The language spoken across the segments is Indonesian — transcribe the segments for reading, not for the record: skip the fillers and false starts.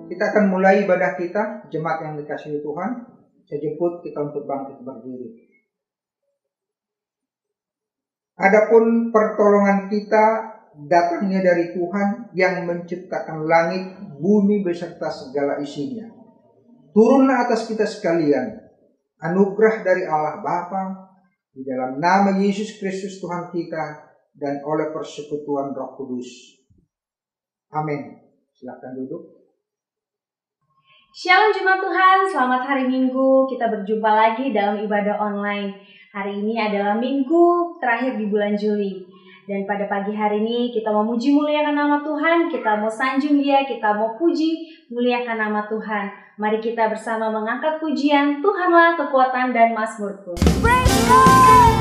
Kita akan mulai ibadah kita, jemaat yang dikasihi Tuhan. Saya jemput kita untuk bangkit berdiri. Adapun pertolongan kita datangnya dari Tuhan yang menciptakan langit, bumi beserta segala isinya. Turunlah atas kita sekalian anugerah dari Allah Bapa, di dalam nama Yesus Kristus Tuhan kita, dan oleh persekutuan Roh Kudus. Amin. Silakan duduk. Shalom jemaat Tuhan, selamat hari Minggu. Kita berjumpa lagi dalam ibadah online. Hari ini adalah minggu terakhir di bulan Juli. Dan pada pagi hari ini kita mau muji muliakan nama Tuhan, kita mau sanjung Dia, kita mau puji muliakan nama Tuhan. Mari kita bersama mengangkat pujian, Tuhanlah kekuatan dan mazmurku. Praise God!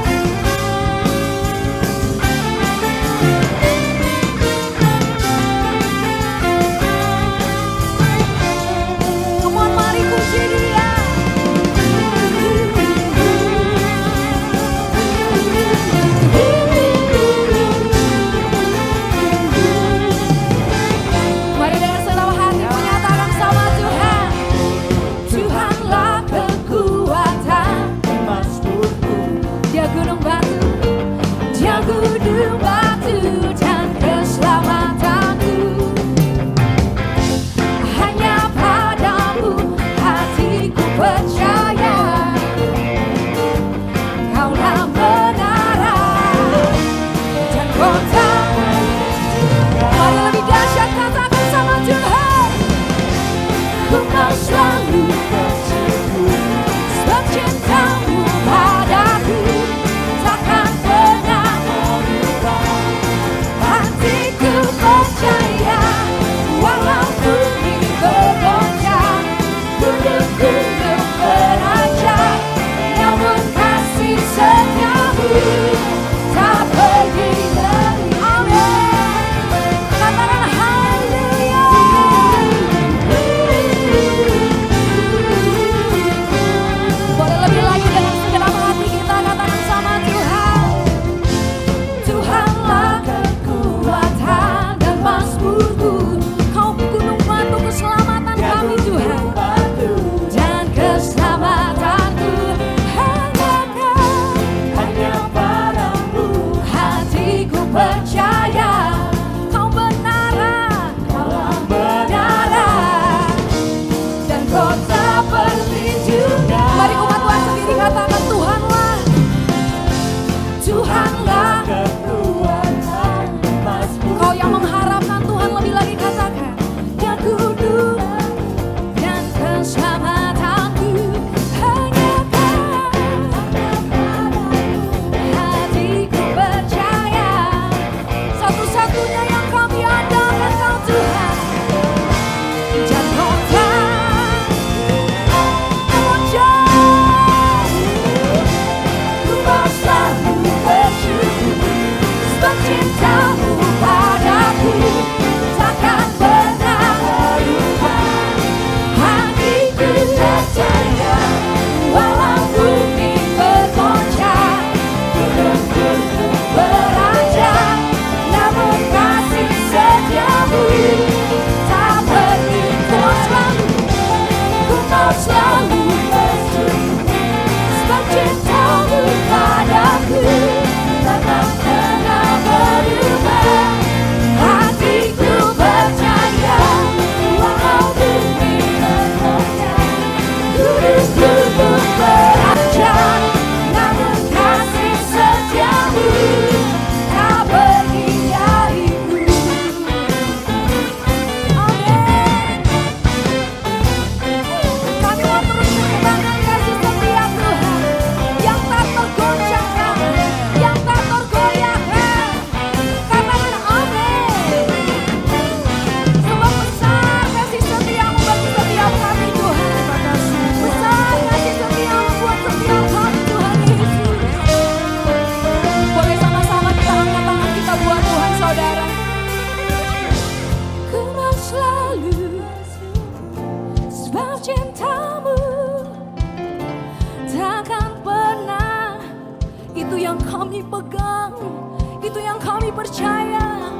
percaya.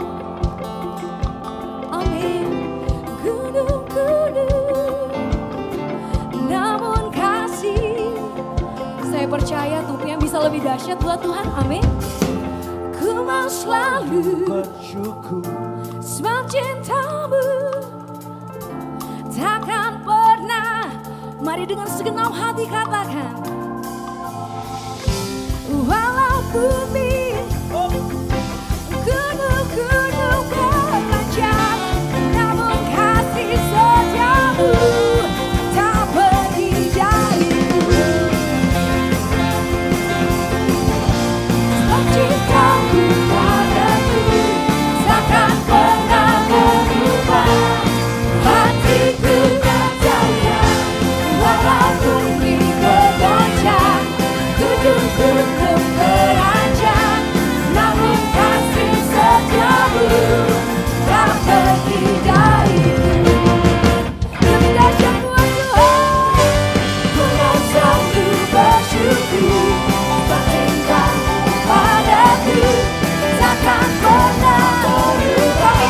Amin. Gunung-gunung lebih dahsyat buat Tuhan, amin. Ku mau selalu bersyukur sebab cintamu takkan pernah. Mari dengan segenap hati katakan, walau bumi gunung-gunung berkancang, namun kasih setiamu tak pergi dariku. Sebab cintamu padaku takkan pernah berubah. Hatiku percaya walau bumi bergoncang, gunung-gunung beranjak, namun kasih setiamu tak pergi dariku. Lebih dahsyat buat Tuhan, ku mau selalu bersyukur sebab cintamu padaku takkan pernah berubah.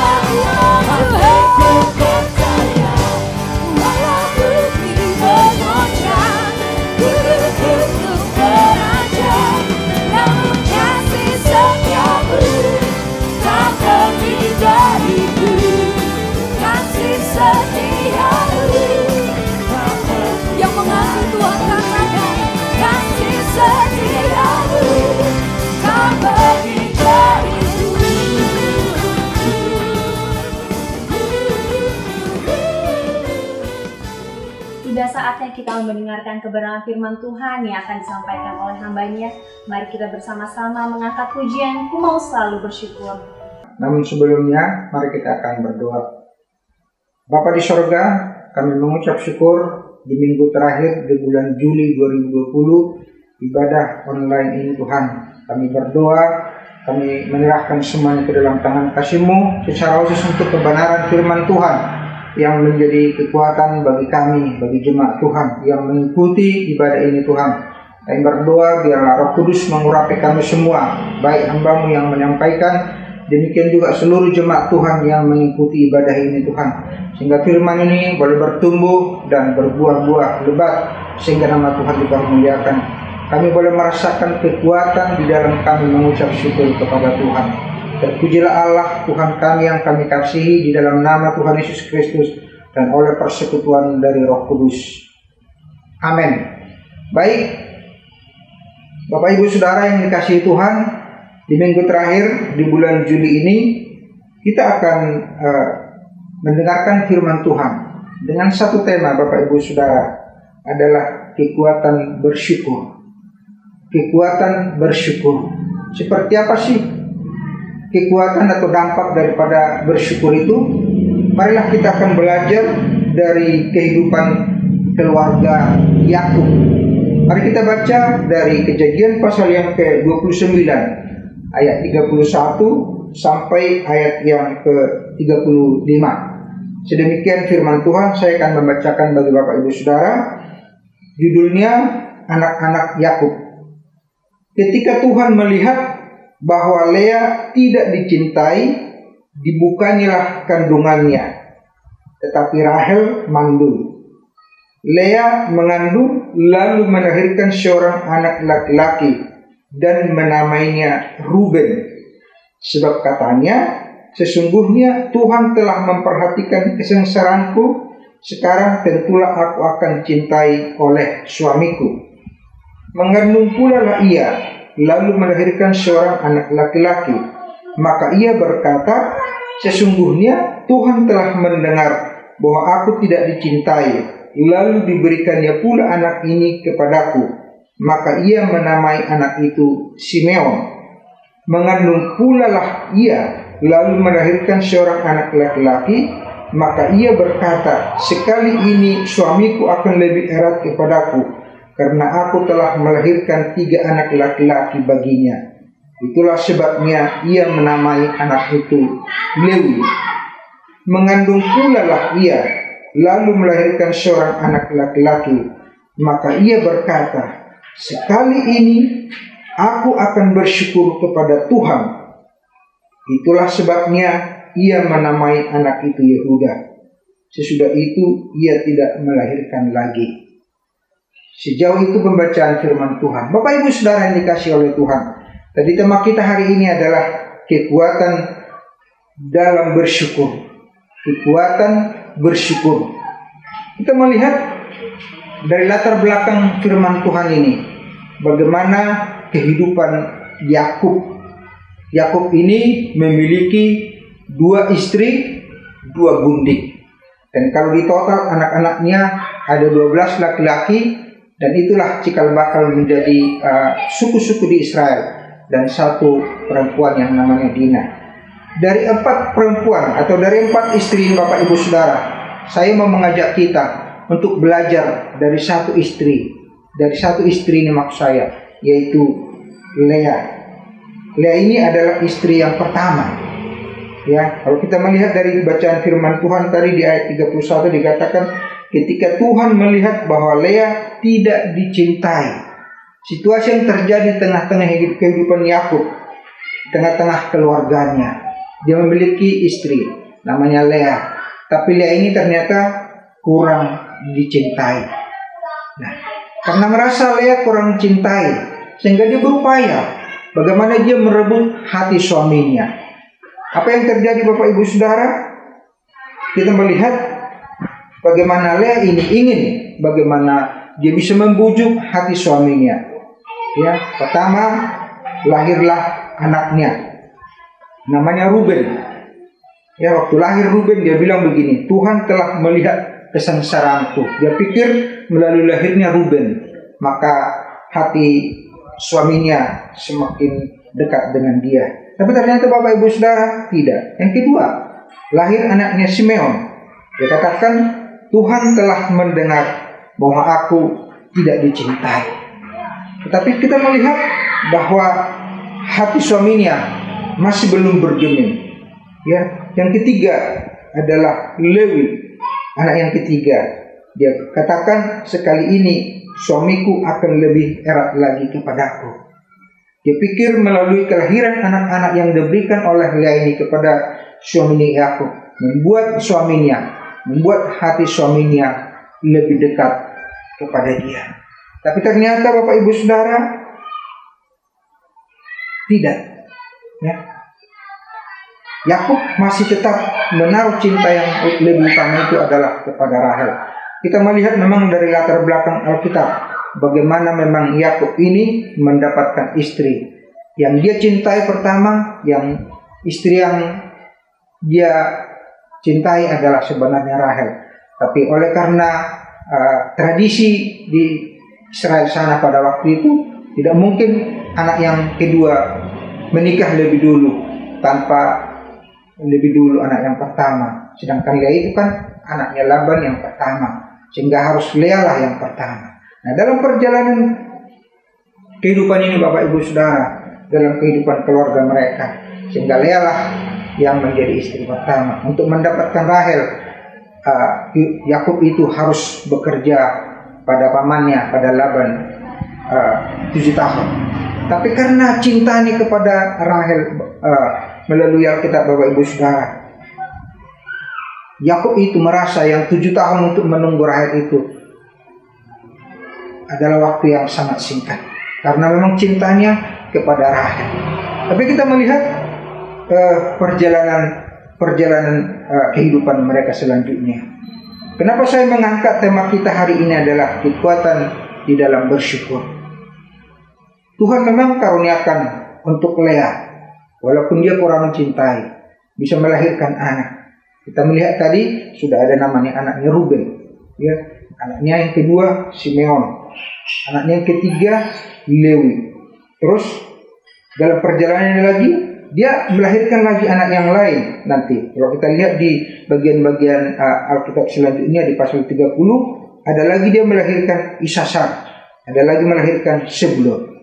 Hatiku percaya walau bumi bergoncang, gunung-gunung beranjak, namun kasih setiamu tak pergi dariku. Kasih setiamu tak pergi. Yang mengasihi Tuhan katakan, kasih setiamu tak pergi dariku. Tiba saatnya kita mendengarkan kebenaran firman Tuhan yang akan disampaikan oleh hamba-Nya. Mari kita bersama-sama mengangkat pujian, ku mau selalu bersyukur. Namun sebelumnya, mari kita akan berdoa. Bapa di sorga, kami mengucap syukur di minggu terakhir di bulan Juli 2020, ibadah online ini Tuhan. Kami berdoa, kami menyerahkan semuanya ke dalam tangan kasih-Mu, secara khusus untuk kebenaran firman Tuhan, yang menjadi kekuatan bagi kami, bagi jemaat Tuhan, yang mengikuti ibadah ini Tuhan. Kami berdoa, biarlah Roh Kudus mengurapi kami semua, baik hamba-Mu yang menyampaikan, demikian juga seluruh jemaat Tuhan yang mengikuti ibadah ini Tuhan, sehingga firman ini boleh bertumbuh dan berbuah-buah lebat, sehingga nama Tuhan dipermuliakan. Kami boleh merasakan kekuatan di dalam kami mengucap syukur kepada Tuhan. Terpujilah Allah Tuhan kami yang kami kasihi, di dalam nama Tuhan Yesus Kristus dan oleh persekutuan dari Roh Kudus. Amin. Baik, Bapak Ibu Saudara yang dikasihi Tuhan, di minggu terakhir di bulan Juli ini kita akan mendengarkan firman Tuhan dengan satu tema, Bapak Ibu Saudara, adalah kekuatan bersyukur. Kekuatan bersyukur. Seperti apa sih kekuatan atau dampak daripada bersyukur itu? Marilah kita akan belajar dari kehidupan keluarga Yakub. Mari kita baca dari Kejadian pasal yang ke-29 ayat 31 sampai ayat yang ke-35. Sedemikian firman Tuhan, saya akan membacakan bagi Bapak Ibu Saudara. Judulnya Anak-anak Yakub. Ketika Tuhan melihat bahwa Lea tidak dicintai, dibukanyalah kandungannya, tetapi Rahel mandul. Lea mengandung lalu melahirkan seorang anak laki-laki dan menamainya Ruben, sebab katanya, sesungguhnya Tuhan telah memperhatikan kesengsaraanku, sekarang tentulah aku akan cintai oleh suamiku. Mengandung pula lah ia, lalu melahirkan seorang anak laki-laki. Maka ia berkata, sesungguhnya Tuhan telah mendengar bahwa aku tidak dicintai, lalu diberikannya pula anak ini kepadaku. Maka ia menamai anak itu Simeon. Mengandung pula lah ia, lalu melahirkan seorang anak laki-laki. Maka ia berkata, sekali ini suamiku akan lebih erat kepadaku, karena aku telah melahirkan 3 anak laki-laki baginya. Itulah sebabnya ia menamai anak itu Lewi. Mengandung pula lah ia, lalu melahirkan seorang anak laki-laki. Maka ia berkata, sekali ini aku akan bersyukur kepada Tuhan. Itulah sebabnya ia menamai anak itu Yehuda. Sesudah itu ia tidak melahirkan lagi. Sejauh itu pembacaan firman Tuhan. Bapak Ibu Saudara yang dikasihi oleh Tuhan, tadi tema kita hari ini adalah kekuatan dalam bersyukur. Kekuatan bersyukur. Kita melihat dari latar belakang firman Tuhan ini, bagaimana kehidupan Yakub. Yakub ini memiliki 2 istri, 2 gundik. Dan kalau di total anak-anaknya ada 12 laki-laki, dan itulah cikal bakal menjadi suku-suku di Israel, dan 1 perempuan yang namanya Dina. Dari 4 perempuan atau dari 4 istri Bapak Ibu Saudara, saya mau mengajak kita untuk belajar dari 1 istri. Dari 1 istri ini maksud saya, yaitu Lea. Lea ini adalah istri yang pertama. Ya, kalau kita melihat dari bacaan firman Tuhan tadi di ayat 31 dikatakan ketika Tuhan melihat bahwa Lea tidak dicintai. Situasi yang terjadi di tengah-tengah kehidupan Yakub, tengah-tengah keluarganya. Dia memiliki istri namanya Lea, tapi Lea ini ternyata kurang dicintai. Nah, karena merasa Lea kurang dicintai, sehingga dia berupaya bagaimana dia merebut hati suaminya. Apa yang terjadi Bapak Ibu Saudara? Kita melihat bagaimana Lea ini ingin bagaimana dia bisa membujuk hati suaminya. Ya, pertama lahirlah anaknya, namanya Ruben. Ya, waktu lahir Ruben dia bilang begini, Tuhan telah melihat kesengsaraanku. Dia pikir melalui lahirnya Ruben, maka hati suaminya semakin dekat dengan dia. Tapi ternyata Bapak Ibu Saudara tidak. Yang kedua, lahir anaknya Simeon. Dia katakan, Tuhan telah mendengar bahwa aku tidak dicintai. Tetapi kita melihat bahwa hati suaminya masih belum bergeming. Ya, yang ketiga adalah Lewi, anak yang ketiga. Dia katakan, sekali ini suamiku akan lebih erat lagi kepadaku. Dia pikir melalui kelahiran anak-anak yang diberikan oleh Lea ini kepada suaminya Yakub, membuat hati suaminya lebih dekat kepada dia. Tapi ternyata Bapak Ibu Saudara tidak. Ya. Yakub masih tetap menaruh cinta yang lebih utama itu adalah kepada Rahel. Kita melihat memang dari latar belakang Alkitab bagaimana memang Yakub ini mendapatkan istri yang dia cintai pertama, yang istri yang dia cintai adalah sebenarnya Rahel. Tapi oleh karena tradisi di Israel sana pada waktu itu tidak mungkin anak yang kedua menikah lebih dulu tanpa lebih dulu anak yang pertama. Sedangkan Lea itu kan anaknya Laban yang pertama, sehingga harus Lea lah yang pertama. Nah, dalam perjalanan kehidupan ini Bapak Ibu Saudara, dalam kehidupan keluarga mereka, sehingga Lea lah yang menjadi istri pertama. Untuk mendapatkan Rahel, Yakub itu harus bekerja pada pamannya, pada Laban 7 tahun. Tapi karena cintanya kepada Rahel melalui Alkitab Bapak Ibu Saudara, Yakub itu merasa yang 7 tahun untuk menunggu Rahel itu adalah waktu yang sangat singkat, karena memang cintanya kepada Rahel. Tapi kita melihat perjalanan kehidupan mereka selanjutnya. Kenapa saya mengangkat tema kita hari ini adalah kekuatan di dalam bersyukur. Tuhan memang karuniakan untuk Lea, walaupun dia kurang mencintai, bisa melahirkan anak. Kita melihat tadi sudah ada namanya anaknya Ruben, ya, anaknya yang kedua Simeon, anaknya yang ketiga Lewi. Terus dalam perjalanannya lagi dia melahirkan lagi anak yang lain nanti. Kalau kita lihat di bagian-bagian Alkitab selanjutnya di pasal 30, ada lagi dia melahirkan Isasar, ada lagi melahirkan Sebulon.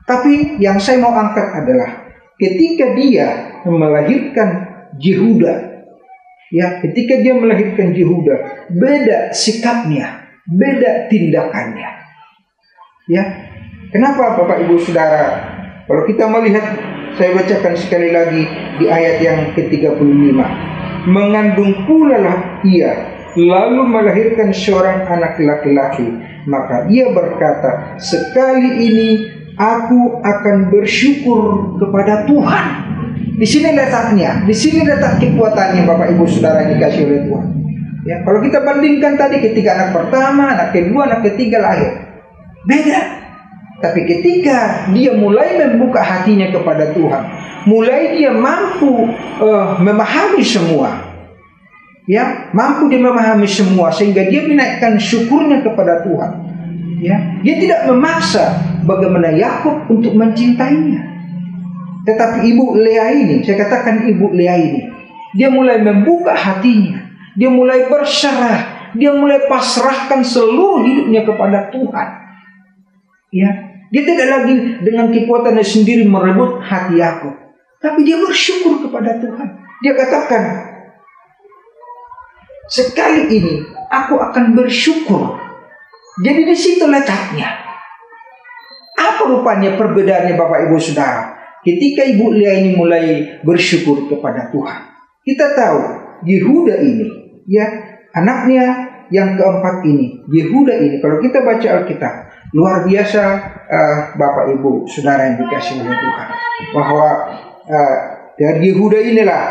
Tapi yang saya mau angkat adalah ketika dia melahirkan Yehuda, ya, ketika dia melahirkan Yehuda, beda sikapnya, beda tindakannya. Ya, kenapa Bapak Ibu Saudara? Kalau kita melihat, saya bacakan sekali lagi di ayat yang ke-35. Mengandung pula lah ia lalu melahirkan seorang anak laki-laki. Maka ia berkata, sekali ini aku akan bersyukur kepada Tuhan. Di sini letaknya, di sini letak kekuatannya Bapak Ibu Saudara yang dikasih oleh Tuhan. Ya, kalau kita bandingkan tadi ketika anak pertama, anak kedua, anak ketiga lahir, beda. Tapi ketika dia mulai membuka hatinya kepada Tuhan, mulai dia mampu memahami semua, ya, mampu dia memahami semua sehingga dia menaikkan syukurnya kepada Tuhan. Ya, dia tidak memaksa bagaimana Yakub untuk mencintainya. Tetapi Ibu Lea ini, saya katakan Ibu Lea ini, dia mulai membuka hatinya, dia mulai berserah, dia mulai pasrahkan seluruh hidupnya kepada Tuhan. Ya, dia tidak lagi dengan kekuatannya sendiri merebut hati Yakub, tapi dia bersyukur kepada Tuhan. Dia katakan, sekali ini aku akan bersyukur. Jadi di situ letaknya. Apa rupanya perbedaannya Bapak Ibu Saudara? Ketika Ibu Lea ini mulai bersyukur kepada Tuhan, kita tahu Yehuda ini, ya, anaknya yang keempat ini, Yehuda ini, kalau kita baca Alkitab, luar biasa Bapak Ibu Saudara yang dikasih oleh Tuhan, bahwa dari Yehuda inilah,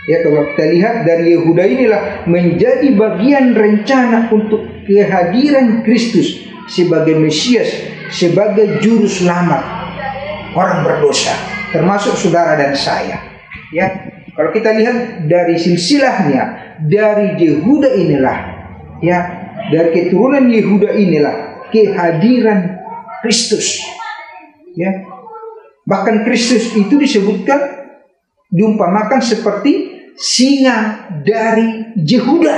ya, kalau kita lihat dari Yehuda inilah menjadi bagian rencana untuk kehadiran Kristus sebagai Mesias, sebagai juru selamat orang berdosa, termasuk saudara dan saya. Ya, kalau kita lihat dari silsilahnya, dari Yehuda inilah, ya, dari keturunan Yehuda inilah kehadiran Kristus. Ya, bahkan Kristus itu disebutkan, diumpamakan seperti singa dari Yehuda.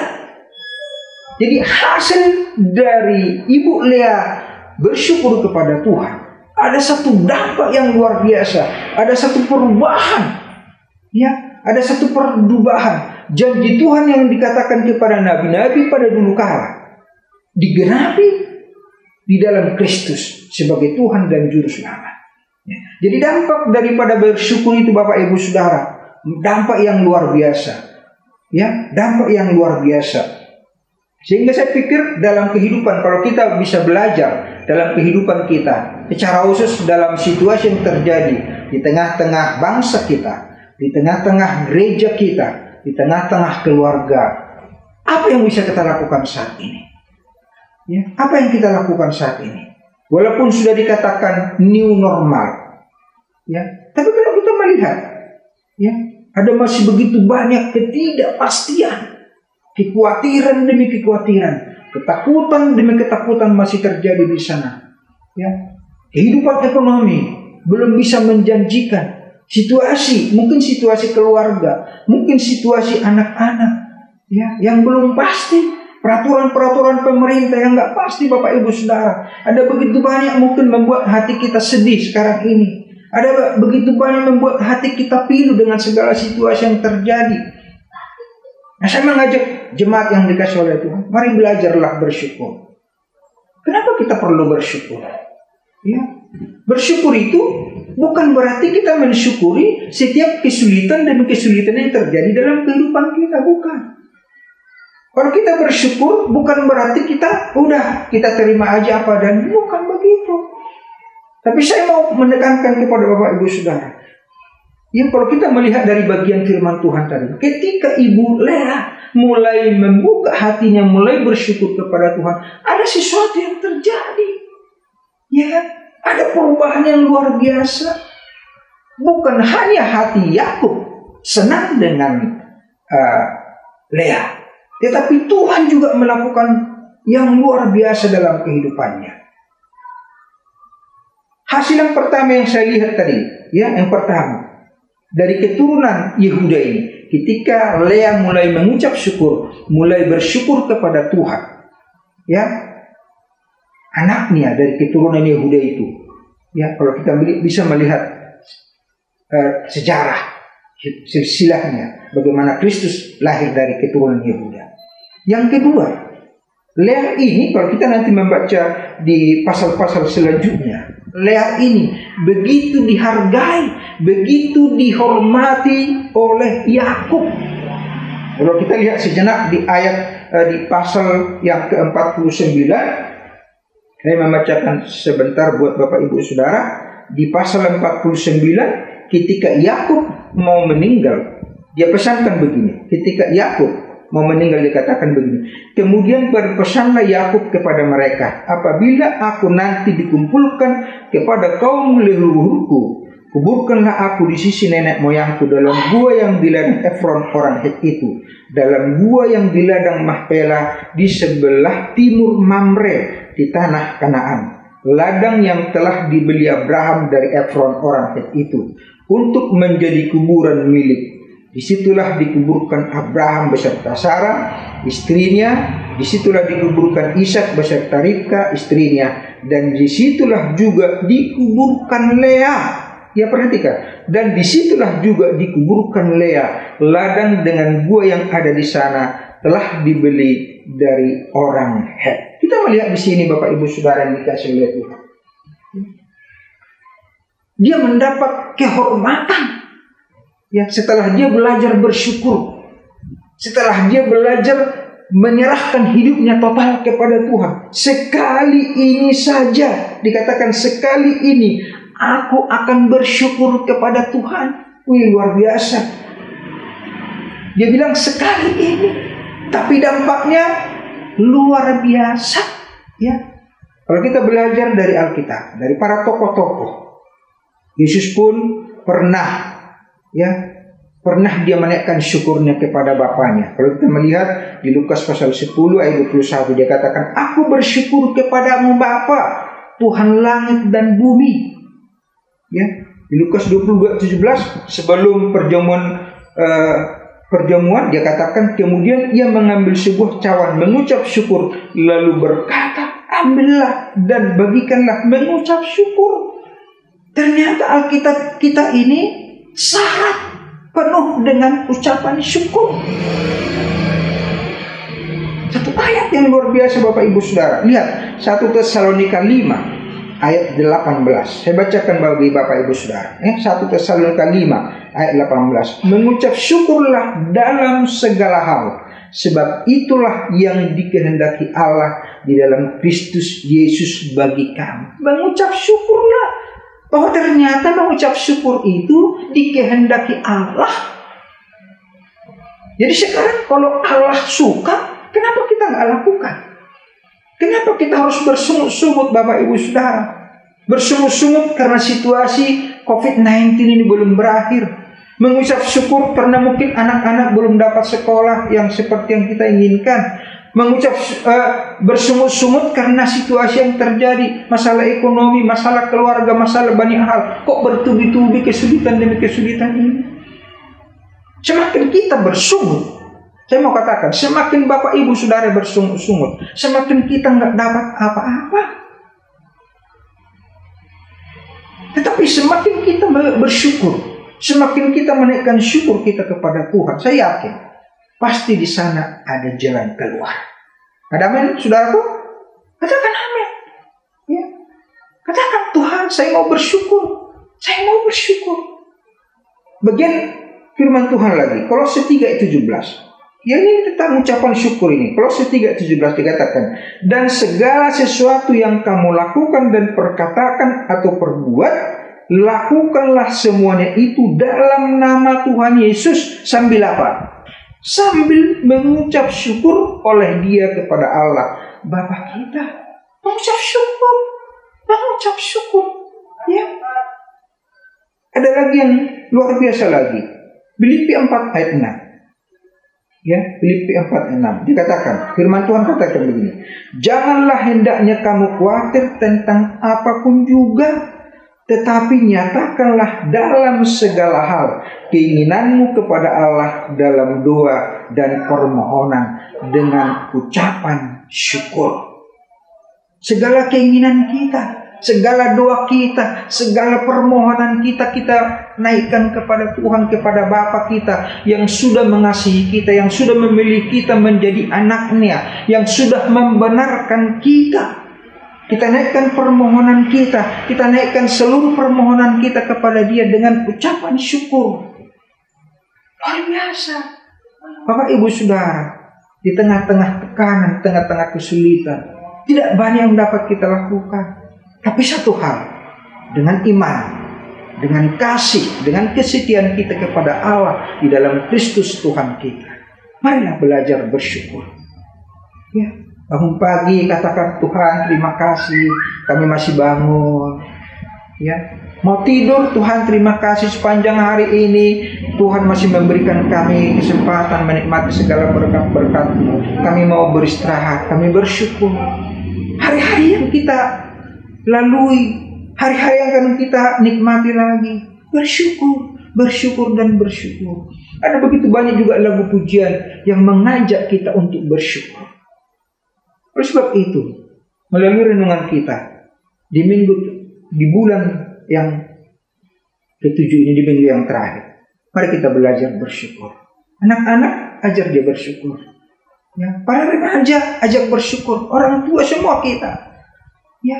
Jadi hasil dari Ibu Lea bersyukur kepada Tuhan, ada satu dampak yang luar biasa, ada satu perubahan, ya, ada satu perubahan. Janji Tuhan yang dikatakan kepada nabi-nabi pada dulu kala digenapi di dalam Kristus sebagai Tuhan dan Juru Selamat. Ya. Jadi dampak daripada bersyukur itu Bapak Ibu Saudara, dampak yang luar biasa, ya, dampak yang luar biasa. Sehingga saya pikir dalam kehidupan, kalau kita bisa belajar dalam kehidupan kita, secara khusus dalam situasi yang terjadi di tengah-tengah bangsa kita, di tengah-tengah gereja kita, di tengah-tengah keluarga, apa yang bisa kita lakukan saat ini? Ya, apa yang kita lakukan saat ini? Walaupun sudah dikatakan new normal, ya, tapi kalau kita melihat, ya, ada masih begitu banyak ketidakpastian. Kekhawatiran demi kekhawatiran, ketakutan demi ketakutan masih terjadi di sana. Ya, kehidupan ekonomi belum bisa menjanjikan. Situasi, mungkin situasi keluarga, mungkin situasi anak-anak, ya, yang belum pasti. Peraturan-peraturan pemerintah yang nggak pasti, Bapak Ibu Saudara. Ada begitu banyak mungkin membuat hati kita sedih sekarang ini. Ada begitu banyak membuat hati kita pilu dengan segala situasi yang terjadi. Nah, saya mengajak jemaat yang dikasih oleh Tuhan, mari belajarlah bersyukur. Kenapa kita perlu bersyukur? Ya, bersyukur itu bukan berarti kita mensyukuri setiap kesulitan demi kesulitan yang terjadi dalam kehidupan kita, bukan. Kalau kita bersyukur bukan berarti kita terima aja apa dan bukan begitu. Tapi saya mau menekankan kepada Bapak Ibu Saudara, ya, kalau kita melihat dari bagian firman Tuhan tadi, ketika Ibu Lea mulai membuka hatinya, mulai bersyukur kepada Tuhan, ada sesuatu yang terjadi. Ya, ada perubahan yang luar biasa. Bukan hanya hati Yakub senang dengan Lea, tetapi Tuhan juga melakukan yang luar biasa dalam kehidupannya. Hasil yang pertama yang saya lihat tadi, ya, yang pertama, dari keturunan Yehuda ini, ketika Lea mulai mengucap syukur, mulai bersyukur kepada Tuhan, ya, anaknya dari keturunan Yehuda itu, ya, kalau kita bisa melihat sejarah silsilahnya, bagaimana Kristus lahir dari keturunan Yehuda. Yang kedua, Lea ini, kalau kita nanti membaca di pasal-pasal selanjutnya, Lea ini begitu dihargai, begitu dihormati oleh Yakub. Kalau kita lihat sejenak di di pasal yang ke-49, saya membacakan sebentar buat Bapak Ibu Saudara. Di pasal 49, ketika Yakub mau meninggal, dia pesankan begini. Ketika Yakub mau meninggal, dia katakan begini. Kemudian berpesanlah Yakub kepada mereka, apabila aku nanti dikumpulkan kepada kaum leluhurku, kuburkanlah aku di sisi nenek moyangku dalam gua yang di ladang Efron orang Het itu, dalam gua yang di ladang Mahpela di sebelah timur Mamre di tanah Kanaan, ladang yang telah dibeli Abraham dari Efron orang Het itu untuk menjadi kuburan milik. Disitulah dikuburkan Abraham beserta Sarah istrinya, disitulah dikuburkan Ishak beserta Ribka istrinya, dan disitulah juga dikuburkan Lea. Ya, perhatikan, dan disitulah juga dikuburkan Lea. Ladang dengan gua yang ada di sana telah dibeli dari orang Het. Kita melihat di sini Bapak Ibu Saudara yang dikasihi oleh Tuhan, dia mendapat kehormatan. Ya, setelah dia belajar bersyukur, setelah dia belajar menyerahkan hidupnya total kepada Tuhan. Sekali ini saja, dikatakan sekali ini aku akan bersyukur kepada Tuhan. Wih, luar biasa. Dia bilang sekali ini, tapi dampaknya luar biasa. Ya, kalau kita belajar dari Alkitab, dari para tokoh-tokoh, Yesus pun pernah dia menaikkan syukurnya kepada Bapaknya. Kalau kita melihat di Lukas pasal 10 ayat 21, dia katakan, aku bersyukur kepadamu Bapa, Tuhan langit dan bumi. Ya, di Lukas 22:17, sebelum perjamuan dia katakan, kemudian ia mengambil sebuah cawan, mengucap syukur, lalu berkata, ambillah dan bagikanlah, mengucap syukur. Ternyata Alkitab kita ini syarat penuh dengan ucapan syukur. Satu ayat yang luar biasa Bapak Ibu Saudara. Lihat 1 Tesalonika 5 ayat 18. Saya bacakan bagi Bapak Ibu Saudara. 1 Tesalonika 5 ayat 18. Mengucap syukurlah dalam segala hal, sebab itulah yang dikehendaki Allah di dalam Kristus Yesus bagi kamu. Mengucap syukurlah. Bahwa ternyata mengucap syukur itu dikehendaki Allah. Jadi sekarang kalau Allah suka, kenapa kita nggak lakukan? Kenapa kita harus bersungut-sungut Bapak Ibu Saudara? Bersungut-sungut karena situasi COVID-19 ini belum berakhir. Mengucap syukur karena mungkin anak-anak belum dapat sekolah yang seperti yang kita inginkan. Mengucap bersungut-sungut karena situasi yang terjadi, masalah ekonomi, masalah keluarga, masalah banyak hal. Kok bertubi-tubi kesulitan demi kesulitan ini? Semakin kita bersungut, saya mau katakan, semakin Bapak Ibu Saudara bersungut-sungut, semakin kita nggak dapat apa-apa. Tetapi semakin kita bersyukur, semakin kita menaikkan syukur kita kepada Tuhan, saya yakin pasti di sana ada jalan keluar. Ada amin, saudaraku? Katakan amin. Ya. Katakan, Tuhan, saya mau bersyukur. Saya mau bersyukur. Bagian firman Tuhan lagi, Kolose 3:17. Ya, ini tentang ucapan syukur ini. Kolose 3:17 dikatakan, dan segala sesuatu yang kamu lakukan dan perkatakan atau perbuat, lakukanlah semuanya itu dalam nama Tuhan Yesus. Sambil apa? Sambil mengucap syukur oleh Dia kepada Allah Bapa kita. Mengucap syukur, mengucap syukur. Ya. Ada lagi yang luar biasa lagi. Filipi 4 ayat 6. Ya, Filipi 4 ayat 6 dikatakan, firman Tuhan katakan begini, janganlah hendaknya kamu khawatir tentang apapun juga, tetapi nyatakanlah dalam segala hal keinginanmu kepada Allah dalam doa dan permohonan dengan ucapan syukur. Segala keinginan kita, segala doa kita, segala permohonan kita naikkan kepada Tuhan, kepada Bapa kita yang sudah mengasihi kita, yang sudah memilih kita menjadi anaknya, yang sudah membenarkan kita. Kita naikkan permohonan kita naikkan seluruh permohonan kita kepada Dia dengan ucapan syukur. Luar biasa. Bapak Ibu Saudara, di tengah-tengah tekanan, tengah-tengah kesulitan, tidak banyak yang dapat kita lakukan. Tapi satu hal, dengan iman, dengan kasih, dengan kesetiaan kita kepada Allah di dalam Kristus Tuhan kita, marilah belajar bersyukur. Ya, bangun pagi katakan, Tuhan terima kasih, kami masih bangun. Ya, mau tidur, Tuhan terima kasih sepanjang hari ini Tuhan masih memberikan kami kesempatan menikmati segala berkat-berkat-Mu. Kami mau beristirahat, kami bersyukur. Hari-hari yang kita lalui, hari-hari yang akan kita nikmati lagi, bersyukur dan bersyukur. Ada begitu banyak juga lagu pujian yang mengajak kita untuk bersyukur. Oleh sebab itu, melalui renungan kita di bulan yang ke-7 ini, di minggu yang terakhir, mari kita belajar bersyukur. Anak-anak, ajar dia bersyukur. Ya, para remaja, ajak bersyukur. Orang tua semua kita, ya,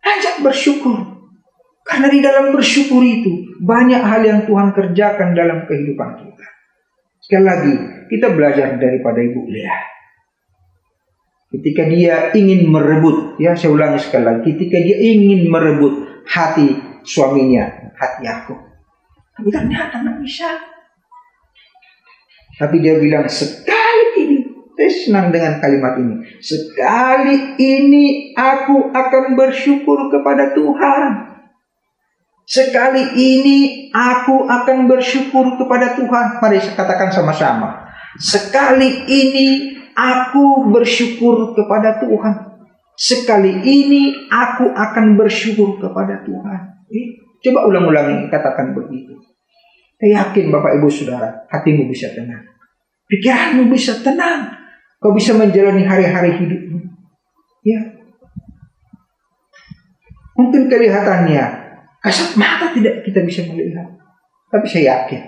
ajak bersyukur. Karena di dalam bersyukur itu banyak hal yang Tuhan kerjakan dalam kehidupan kita. Sekali lagi, kita belajar daripada Ibu Lea. Ketika dia ingin merebut, ya saya ulangi sekali lagi, ketika dia ingin merebut hati suaminya, hati aku, tapi ternyata nggak bisa. Tapi dia bilang, sekali ini, saya senang dengan kalimat ini, sekali ini aku akan bersyukur kepada Tuhan. Sekali ini aku akan bersyukur kepada Tuhan. Mari katakan sama-sama, sekali ini aku bersyukur kepada Tuhan. Sekali ini aku akan bersyukur kepada Tuhan. Coba ulang-ulangi, katakan begitu. Saya yakin Bapak Ibu Saudara, hatimu bisa tenang, pikiranmu bisa tenang, kau bisa menjalani hari-hari hidupmu. Ya, mungkin kelihatannya kasat mata tidak kita bisa melihat, tapi saya yakin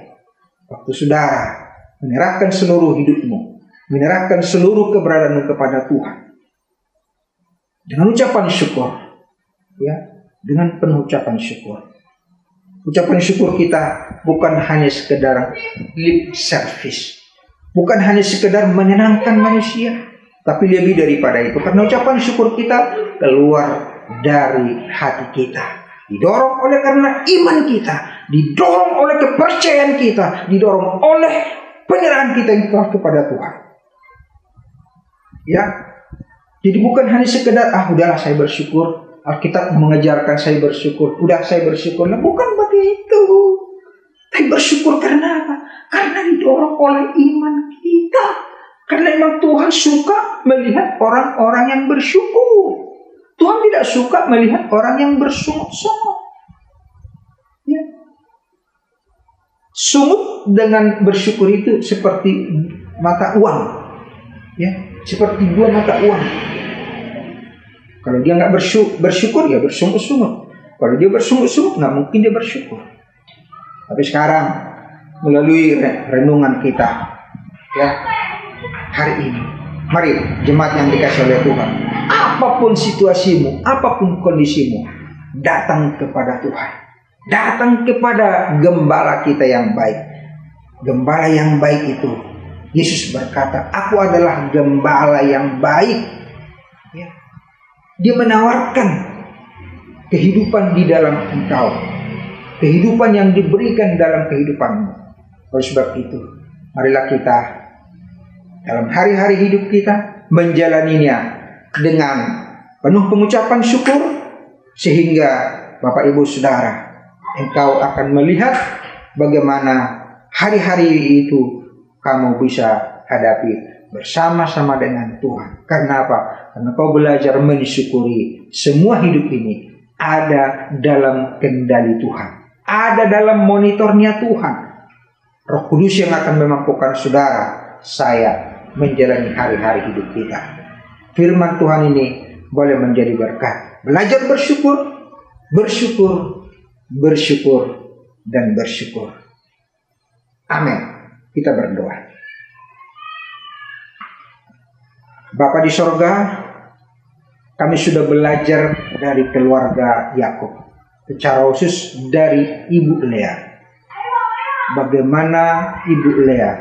waktu saudara menyerahkan seluruh hidupmu, menyerahkan seluruh keberadaanmu kepada Tuhan dengan ucapan syukur, ya, dengan penuh ucapan syukur. Ucapan syukur kita bukan hanya sekedar lip service, bukan hanya sekedar menyenangkan manusia, tapi lebih daripada itu. Karena ucapan syukur kita keluar dari hati kita, didorong oleh karena iman kita, didorong oleh kepercayaan kita, didorong oleh penyerahan kita yang telah kepada Tuhan. Ya, jadi bukan hanya sekedar udahlah saya bersyukur, Alkitab mengajarkan saya bersyukur, udah saya bersyukur. Nah, bukan begitu. Tapi bersyukur karena apa? Karena didorong oleh iman kita. Karena memang Tuhan suka melihat orang-orang yang bersyukur. Tuhan tidak suka melihat orang yang bersungut-sungut. Ya. Sungut dengan bersyukur itu seperti mata uang. Ya, seperti dua mata uang. Kalau dia nggak bersyukur, ya bersungut-sungut. Kalau dia bersungut-sungut, nggak mungkin dia bersyukur. Tapi sekarang melalui renungan kita, ya, hari ini, mari jemaat yang dikasih oleh Tuhan, apapun situasimu, apapun kondisimu, datang kepada Tuhan, datang kepada Gembala kita yang baik. Gembala yang baik itu, Yesus berkata, aku adalah Gembala yang baik. Ya. Dia menawarkan kehidupan di dalam engkau, kehidupan yang diberikan dalam kehidupanmu. Oleh sebab itu, marilah kita dalam hari-hari hidup kita menjalaninya dengan penuh pengucapan syukur, sehingga Bapak Ibu Saudara, engkau akan melihat bagaimana hari-hari itu kamu bisa hadapi bersama-sama dengan Tuhan. Karena apa? Karena kau belajar mensyukuri semua hidup ini ada dalam kendali Tuhan, ada dalam monitornya Tuhan. Roh Kudus yang akan memampukan saudara, saya menjalani hari-hari hidup kita. Firman Tuhan ini boleh menjadi berkat. Belajar bersyukur, bersyukur, bersyukur, dan bersyukur. Amin. Kita berdoa. Bapa di sorga, kami sudah belajar dari keluarga Yakub, secara khusus dari Ibu Lea. Bagaimana Ibu Lea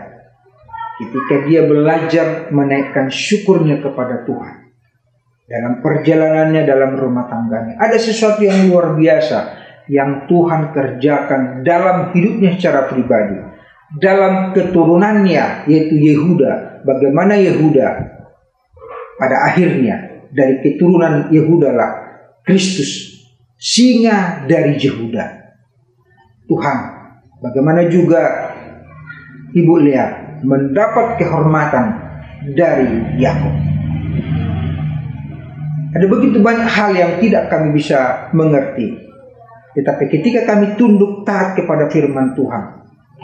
ketika dia belajar menaikkan syukurnya kepada Tuhan dalam perjalanannya dalam rumah tangganya. Ada sesuatu yang luar biasa yang Tuhan kerjakan dalam hidupnya secara pribadi, dalam keturunannya yaitu Yehuda. Bagaimana Yehuda pada akhirnya dari keturunan Yehuda lah Kristus, singa dari Yehuda. Tuhan, bagaimana juga Ibu Lea mendapat kehormatan dari Yakub. Ada begitu banyak hal yang tidak kami bisa mengerti. Tetapi ketika kami tunduk taat kepada firman Tuhan,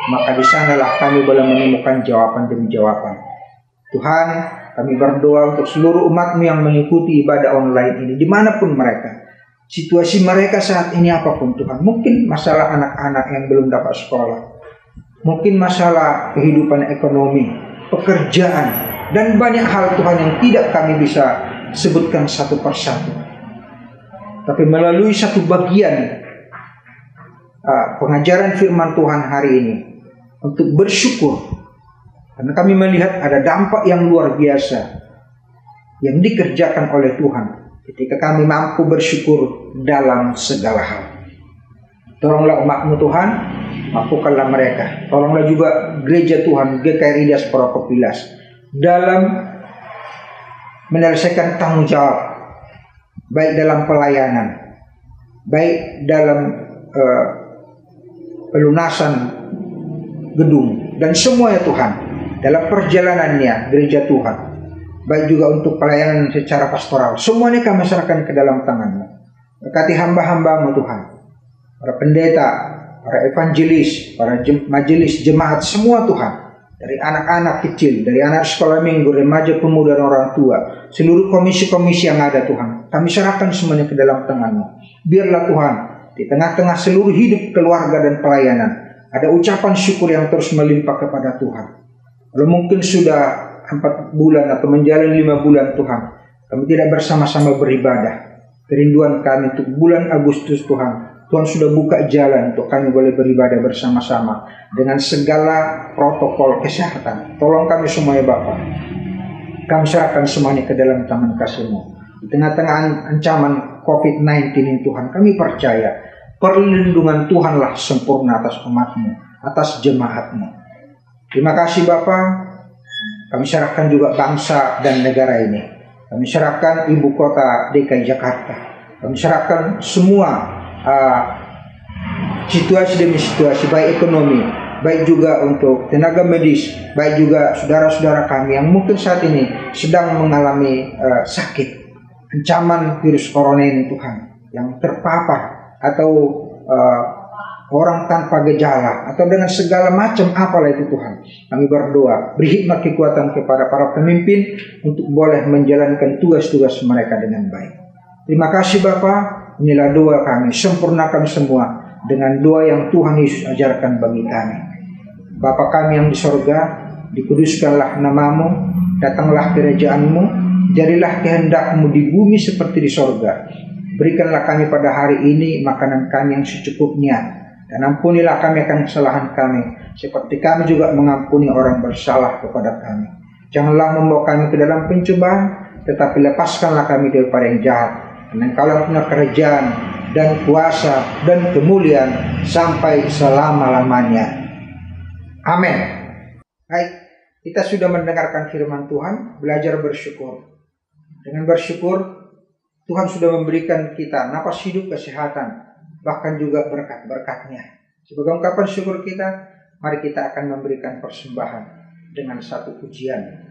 maka di sanalah kami boleh menemukan jawaban demi jawaban. Tuhan, kami berdoa untuk seluruh umat-Mu yang mengikuti ibadah online ini, dimanapun mereka. Situasi mereka saat ini apapun Tuhan. Mungkin masalah anak-anak yang belum dapat sekolah. Mungkin masalah kehidupan ekonomi, pekerjaan, dan banyak hal Tuhan yang tidak kami bisa sebutkan satu persatu. Tapi melalui satu bagian pengajaran firman Tuhan hari ini, untuk bersyukur. Karena kami melihat ada dampak yang luar biasa yang dikerjakan oleh Tuhan ketika kami mampu bersyukur dalam segala hal. Tolonglah umat-Mu Tuhan, mampukanlah mereka. Tolonglah juga gereja Tuhan GKRI Diaspora Kopilas dalam menyelesaikan tanggung jawab, baik dalam pelayanan, baik dalam pelunasan gedung, dan semuanya Tuhan, dalam perjalanannya gereja Tuhan, baik juga untuk pelayanan secara pastoral, semuanya kami serahkan ke dalam tangan-Mu. Berkati hamba-hamba-Mu Tuhan, para pendeta, para evangelis, para majelis jemaat, semua Tuhan, dari anak-anak kecil, dari anak sekolah minggu, remaja, pemuda, dan orang tua, seluruh komisi-komisi yang ada Tuhan, kami serahkan semuanya ke dalam tangan-Mu. Biarlah Tuhan, di tengah-tengah seluruh hidup, keluarga, dan pelayanan, ada ucapan syukur yang terus melimpah kepada Tuhan. Kalau mungkin sudah 4 bulan atau menjalani 5 bulan Tuhan, kami tidak bersama-sama beribadah. Kerinduan kami untuk bulan Agustus Tuhan, Tuhan sudah buka jalan untuk kami boleh beribadah bersama-sama dengan segala protokol kesehatan. Tolong kami semua ya Bapa. Kami serahkan semuanya ke dalam tangan kasih-Mu. Di tengah-tengah ancaman COVID-19 ini Tuhan, kami percaya perlindungan Tuhanlah sempurna atas umat-Mu, atas jemaat-Mu. Terima kasih Bapa. Kami serahkan juga bangsa dan negara ini. Kami serahkan ibu kota DKI Jakarta. Kami serahkan semua situasi demi situasi, baik ekonomi, baik juga untuk tenaga medis, baik juga saudara-saudara kami yang mungkin saat ini sedang mengalami sakit, ancaman virus corona ini Tuhan, yang terpapar atau orang tanpa gejala atau dengan segala macam apalah itu Tuhan. Kami berdoa, beri hikmat kekuatan kepada para pemimpin untuk boleh menjalankan tugas-tugas mereka dengan baik. Terima kasih Bapa, inilah doa kami, sempurnakan semua dengan doa yang Tuhan Yesus ajarkan bagi kami. Bapa kami yang di sorga, dikuduskanlah nama-Mu, datanglah kerajaan-Mu, jadilah kehendak-Mu di bumi seperti di sorga. Berikanlah kami pada hari ini makanan kami yang secukupnya, dan ampunilah kami akan kesalahan kami, seperti kami juga mengampuni orang bersalah kepada kami. Janganlah membawa kami ke dalam pencobaan, tetapi lepaskanlah kami daripada yang jahat. Karena Engkau yang punya kerajaan dan kuasa dan kemuliaan sampai selama-lamanya. Amin. Baik, kita sudah mendengarkan firman Tuhan, belajar bersyukur. Dengan bersyukur, Tuhan sudah memberikan kita napas hidup, kesehatan, bahkan juga berkat-berkatnya. Sebagai ungkapan syukur kita, mari kita akan memberikan persembahan dengan satu pujian.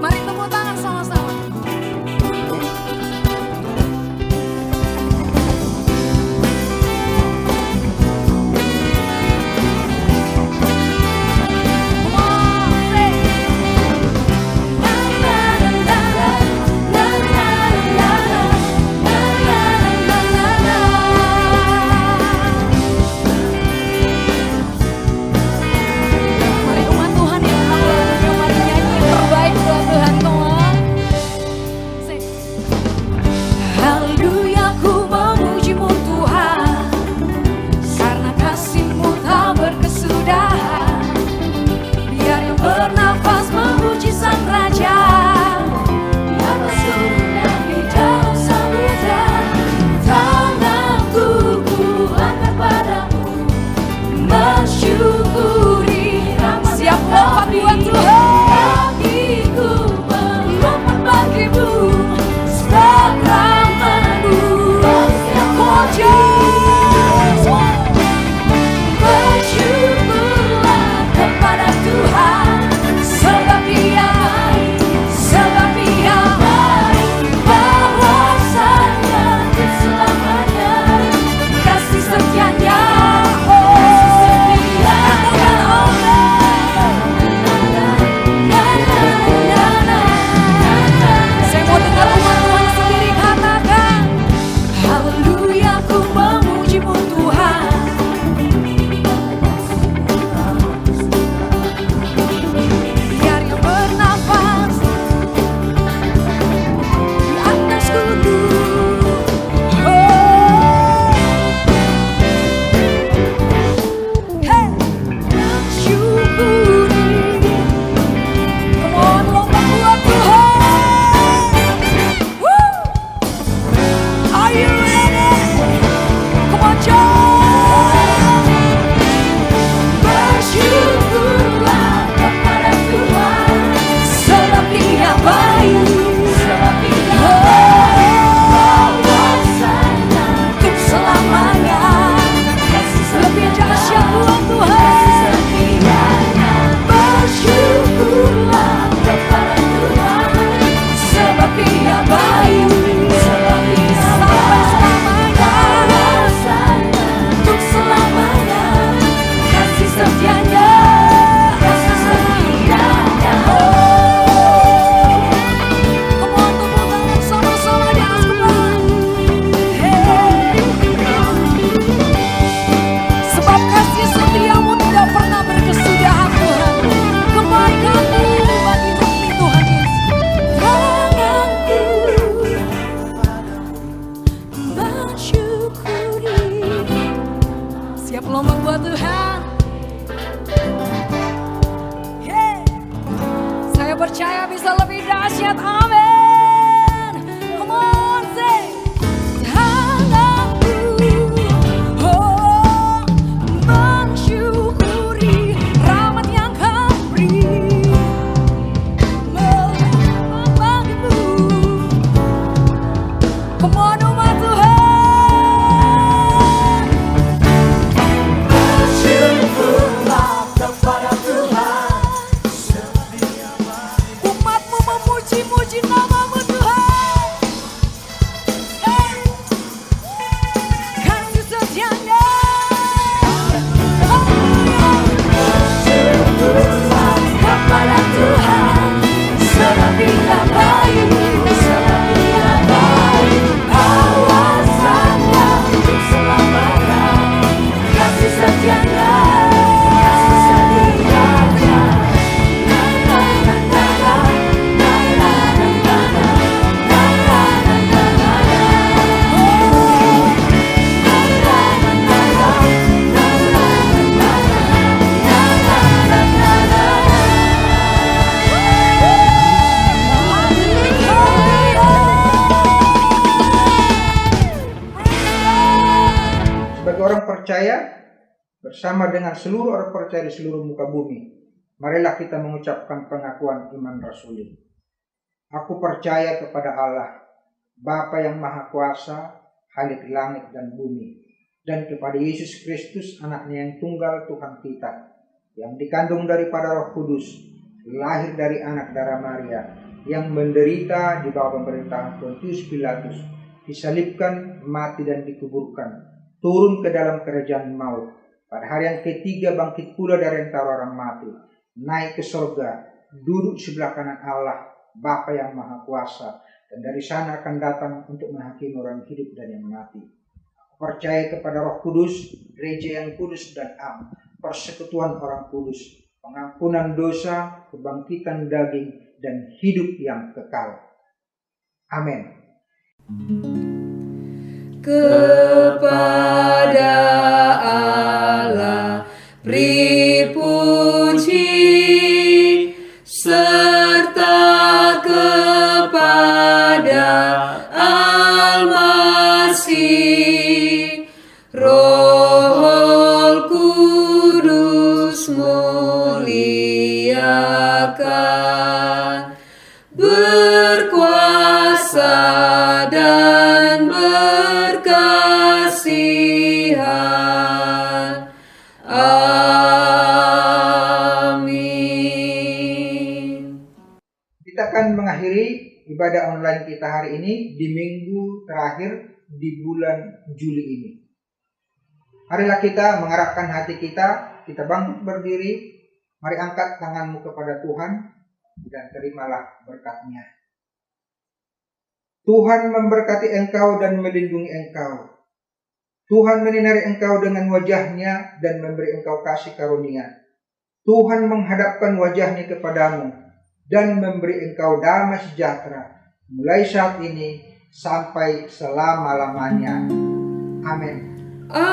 Mari tepuk tangan sama-sama. Mari umat Tuhan yang percaya bisa lebih dahsyat, amin. Come on, say. Tanganku, oh, mensyukuri rahmat yang Kau beri. Melihat bagimu, come on, umat Tuhan. Bersyukurlah kepada Tuhan, umatmu memuji-muji nama-Mu Tuhan. Hey, kasih setianya. Bersyukurlah kepada Tuhan, sebab Dia baik, sebab Dia baik. Awasannya untuk selamanya, kasih setianya, kasih setianya. Na na na na na, na na na na na, na na na na na. Oh, na na na na na, na na na na na, na na na Sebagai orang percaya, bersama dengan seluruh orang percaya di seluruh muka bumi, marilah kita mengucapkan pengakuan iman rasuli. Aku percaya kepada Allah, Bapa yang Maha Kuasa, Halik langit dan bumi, dan kepada Yesus Kristus, anaknya yang tunggal Tuhan kita, yang dikandung daripada Roh Kudus, lahir dari anak darah Maria, yang menderita di bawah pemerintahan Pontius Pilatus, disalibkan, mati dan dikuburkan, turun ke dalam kerajaan maut, pada hari yang ketiga bangkit pula dari antara orang mati, naik ke surga, duduk sebelah kanan Allah, Bapa yang Maha Kuasa, dan dari sana akan datang untuk menghakimi orang hidup dan yang mati. Aku percaya kepada Roh Kudus, gereja yang kudus dan am, persekutuan orang kudus, pengampunan dosa, kebangkitan daging, dan hidup yang kekal. Amin. Kepada Allah beri puji, serta kepada Al-Masih, Roh Kudus muliakan, berkuasa dan berkasihan. Amin. Kita akan mengakhiri ibadah online kita hari ini di minggu terakhir di bulan Juli ini. Marilah kita mengarahkan hati kita bangkit berdiri, mari angkat tanganmu kepada Tuhan dan terimalah berkat-Nya. Tuhan memberkati engkau dan melindungi engkau. Tuhan menyinari engkau dengan wajah-Nya dan memberi engkau kasih karunia. Tuhan menghadapkan wajah-Nya kepadamu dan memberi engkau damai sejahtera, mulai saat ini sampai selama-lamanya. Amin. Amin.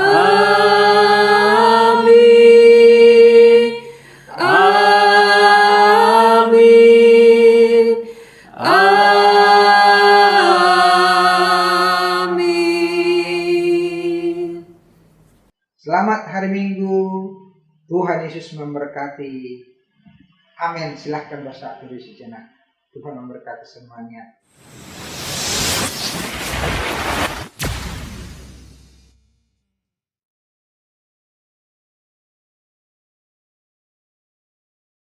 Amin. Amin. Selamat hari Minggu. Tuhan Yesus memberkati. Amin. Silahkan bersatu di sejenak. Tuhan memberkati semuanya.